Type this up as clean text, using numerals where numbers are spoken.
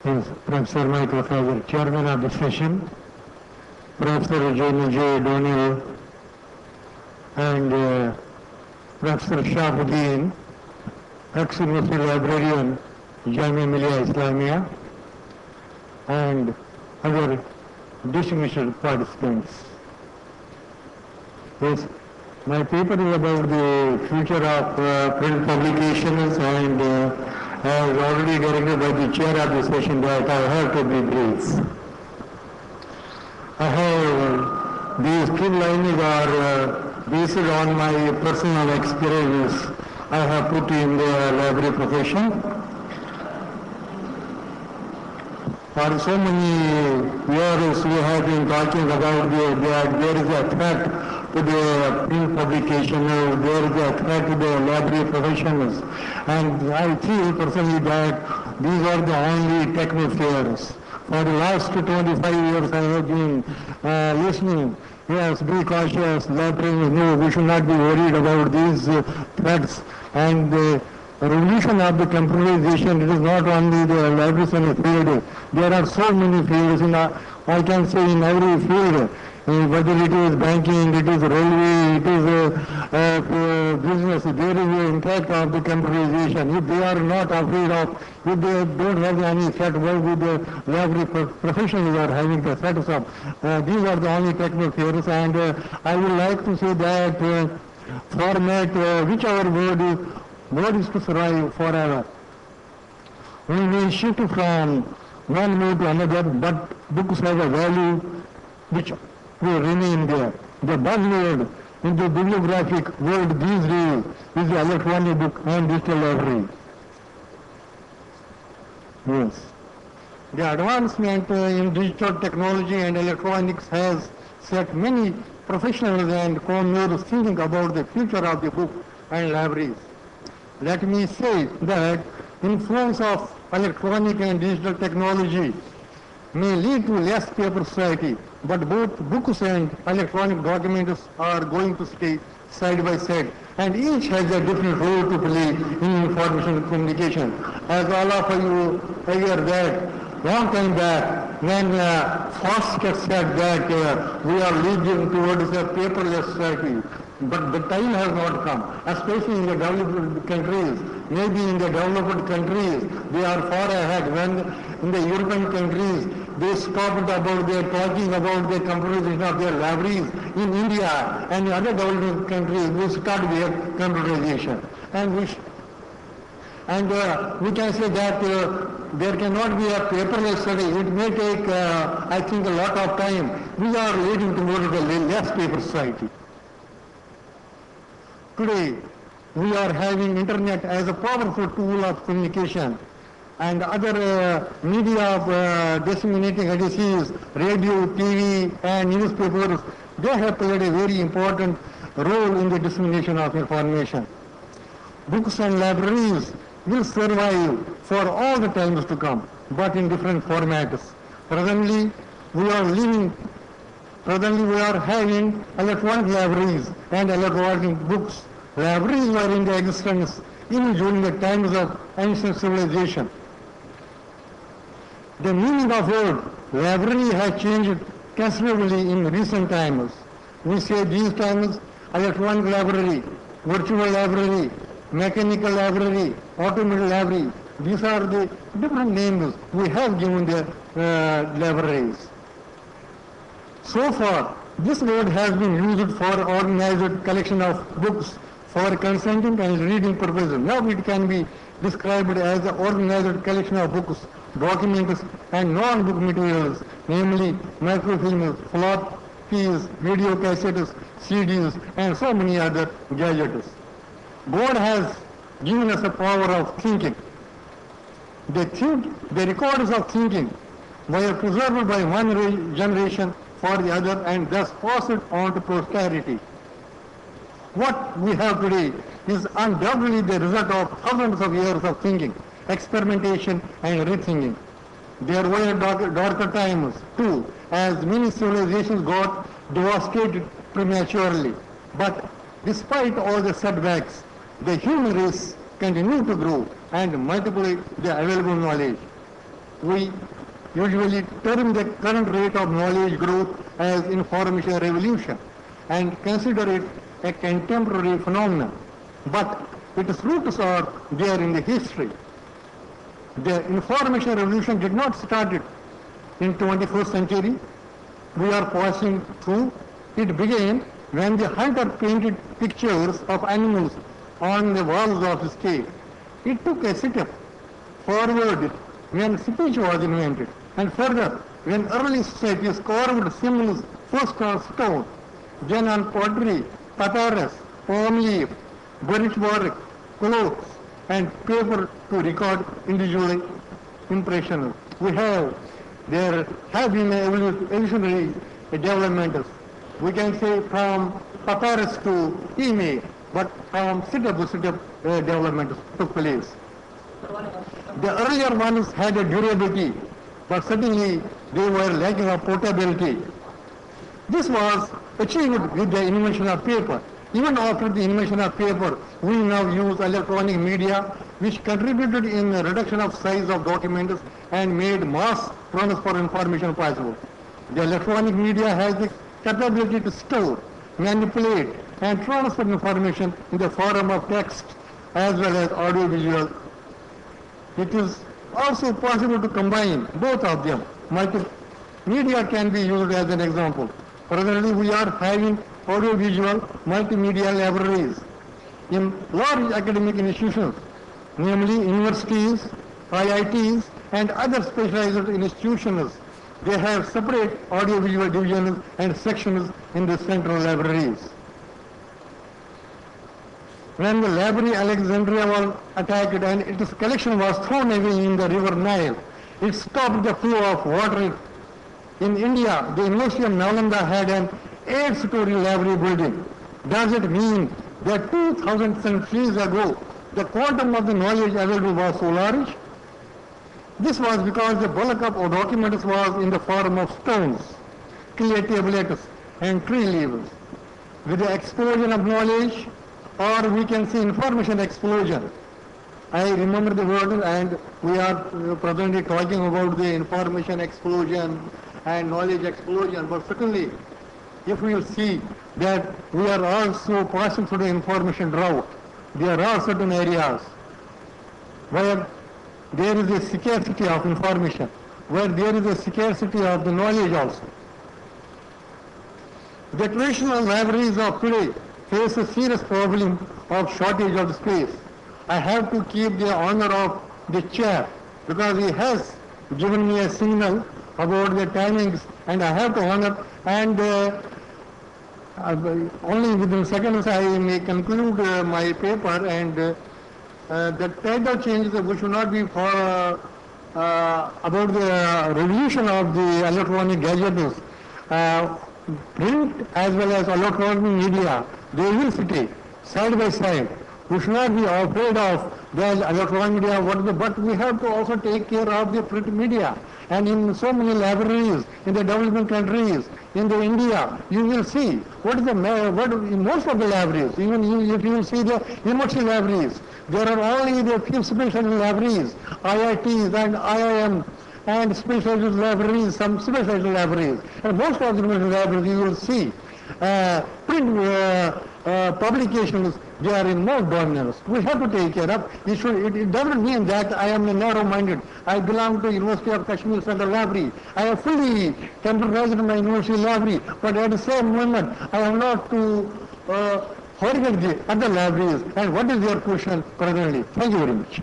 is Professor Michael Fazer, Chairman of the session, Professor Jamie J. Donnell, and Professor Shafuddin, ex-University Librarian, Jamia Millia Islamia, and other distinguished participants. Yes, my paper is about the future of print publications, and I was already directed by the chair of the session that I have to be brief. I have these two lines are based on my personal experience I have put in the library profession. For so many years we have been talking about that there is a threat to the print publication, there is a threat to the library professionals, and I feel personally that these are the only techno fears. For the last 25 years I have been listening, yes, be cautious, libraries, no, we should not be worried about these threats, and the revolution of the computerization, it is not only the libraries in a field, there are so many fields, I can say in every field, whether it is banking, it is railway, it is business, there is an impact of the computerization. If they are not afraid of, if they don't have any threat, why would the library professionals are having the threats of? These are the only technical fears, and I would like to say that format, whichever word is to survive forever. We may shift from one mode to another, but books have a value which will remain there. The buzzword in the bibliographic world these days is the electronic book and digital library. Yes. The advancement in digital technology and electronics has set many professionals and consumers thinking about the future of the book and libraries. Let me say that influence of electronic and digital technology may lead to less paper society, but both books and electronic documents are going to stay side by side, and each has a different role to play in information communication. As all of you aware that long time back, when Foster said that we are leading towards a paperless society, but the time has not come, especially in the developed countries. Maybe in the developed countries, they are far ahead. When in the European countries, they stopped about their talking about the computerization of their libraries. In India and other developed countries, we start their computerization. And we can say that there cannot be a paperless study. It may take, I think, a lot of time. We are leading towards a less paper society. Today, we are having internet as a powerful tool of communication, and other media of disseminating disease, radio, TV, and newspapers, they have played a very important role in the dissemination of information. Books and libraries will survive for all the times to come, but in different formats. Presently, we are having electronic libraries and electronic books. Libraries were in the existence even during the times of ancient civilization. The meaning of word library has changed considerably in recent times. We say these times electronic library, virtual library, mechanical library, automated library. These are the different names we have given the libraries. So far, this word has been used for organized collection of books for consenting and reading purposes. Now it can be described as an organized collection of books, documents, and non-book materials, namely microfilms, floppies, video cassettes, CDs, and so many other gadgets. God has given us a power of thinking. The records of thinking were preserved by one generation for the other and thus passed on to posterity. What we have today is undoubtedly the result of thousands of years of thinking, experimentation, and rethinking. There were darker times too, as many civilizations got devastated prematurely. But despite all the setbacks, the human race continued to grow and multiply the available knowledge. We usually term the current rate of knowledge growth as information revolution and consider it a contemporary phenomenon. But its roots are there in the history. The information revolution did not start it in 21st century. We are passing through. It began when the hunter painted pictures of animals on the walls of his cave. It took a step forward when speech was invented, and further when early societies carved symbols first on stone, then on pottery, papyrus, palm leaf, burnished bark, clothes, and paper to record individual impressions. There have been evolutionary developments. We can say from papyrus to email, but from step to step development took place. The earlier ones had a durability, but certainly they were lacking of portability. This was achieved with the invention of paper. Even after the invention of paper, we now use electronic media, which contributed in the reduction of size of documents and made mass transfer information possible. The electronic media has the capability to store, manipulate, and transfer information in the form of text as well as audio-visual. It is also possible to combine both of them. Multimedia can be used as an example. Presently, we are having audio-visual multimedia libraries in large academic institutions, namely universities, IITs, and other specialized institutions. They have separate audio-visual divisions and sections in the central libraries. When the library Alexandria was attacked and its collection was thrown away in the river Nile, it stopped the flow of water. In India, the University of Nalanda had an 8-story library building. Does it mean that 2,000 centuries ago, the quantum of the knowledge available was so large? This was because the bulk of our documents was in the form of stones, clay tablets, and tree leaves. With the explosion of knowledge, or we can say information explosion. I remember the word, and we are presently talking about the information explosion and knowledge explosion, but certainly if we will see that we are also passing through the information drought, there are certain areas where there is a scarcity of information, where there is a scarcity of the knowledge also. The traditional libraries of today face a serious problem of shortage of space. I have to keep the honor of the chair because he has given me a signal about the timings, and I have to honor, and only within seconds I may conclude my paper, and the title change which should not be for about the revolution of the electronic gadgets. Print as well as electronic media, they will sit side by side. We should not be afraid of the electronic media, but we have to also take care of the print media. And in so many libraries, in the developing countries, in the India, you will see in most of the libraries, even if you will see the university libraries, there are only the few special libraries, IITs and IIMs, and specialized libraries, some specialized libraries. And most of the libraries you will see print publications, they are in more dominance. We have to take care of. It doesn't mean that I am narrow-minded. I belong to University of Kashmir Central Library. I have fully temporized my university library, but at the same moment, I have not to forget the other libraries. And what is your question presently? Thank you very much.